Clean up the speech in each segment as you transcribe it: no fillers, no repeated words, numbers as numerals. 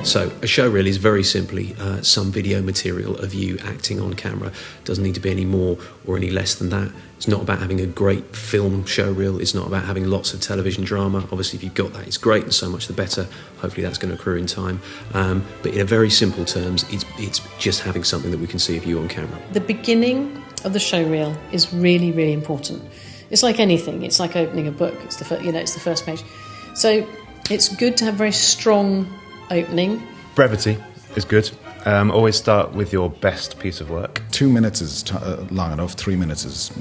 So a showreel is very simply some video material of you acting on camera. Doesn't need to be any more or any less than that. It's not about having a great film showreel. It's not about having lots of television drama. Obviously, if you've got that, it's great, and so much the better. Hopefully that's going to accrue in time. But in a very simple terms, it's just having something that we can see of you on camera. The beginning of the showreel is really, really important. It's like anything. It's like opening a book. It's the first page. So it's good to have a very strong opening. Brevity is good. Always start with your best piece of work. 2 minutes is long enough. 3 minutes is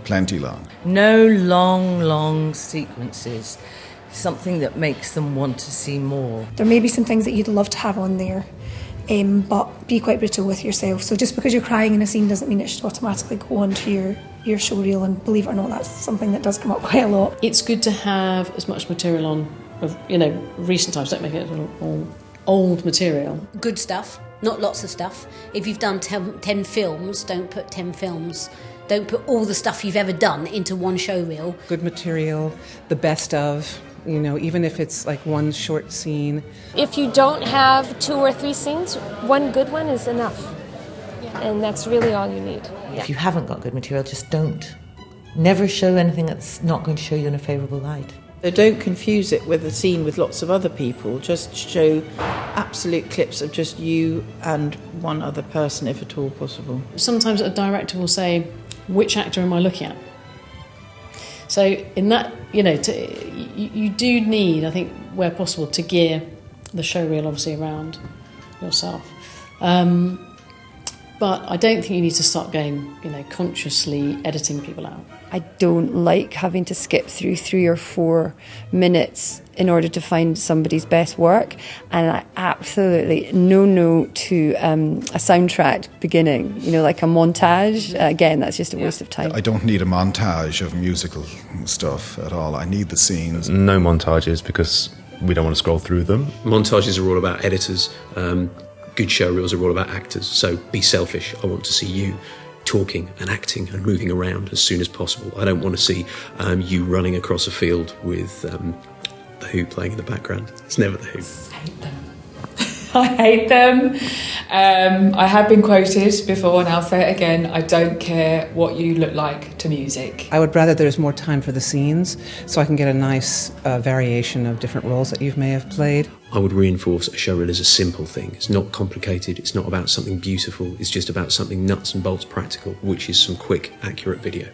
plenty long. No long sequences. Something that makes them want to see more. There may be some things that you'd love to have on there, but be quite brutal with yourself. So just because you're crying in a scene doesn't mean it should automatically go onto your showreel, and believe it or not, that's something that does come up quite a lot. It's good to have as much material on of, recent times. Don't make it all old material. Good stuff, not lots of stuff. If you've done 10 films, don't put 10 films. Don't put all the stuff you've ever done into one showreel. Good material, the best of, even if it's like one short scene. If you don't have 2 or 3 scenes, one good one is enough. And that's really all you need. If you haven't got good material, just don't. Never show anything that's not going to show you in a favourable light. So don't confuse it with a scene with lots of other people. Just show absolute clips of just you and one other person, if at all possible. Sometimes a director will say, which actor am I looking at? So in that, you do need, I think, where possible, to gear the showreel obviously around yourself. But I don't think you need to start going, consciously editing people out. I don't like having to skip through 3 or 4 minutes in order to find somebody's best work, and I absolutely no to a soundtrack beginning, like a montage. Again, that's just a waste of time. I don't need a montage of musical stuff at all. I need the scenes. No montages, because we don't want to scroll through them. Montages are all about editors. Good showreels are all about actors. So be selfish. I want to see you talking and acting and moving around as soon as possible. I don't want to see you running across a field with the Who playing in the background. It's never the Who. I hate them. I have been quoted before, and I'll say it again. I don't care what you look like to music. I would rather there's more time for the scenes, so I can get a nice variation of different roles that you may have played. I would reinforce a showreel as a simple thing. It's not complicated. It's not about something beautiful. It's just about something nuts and bolts practical, which is some quick, accurate video.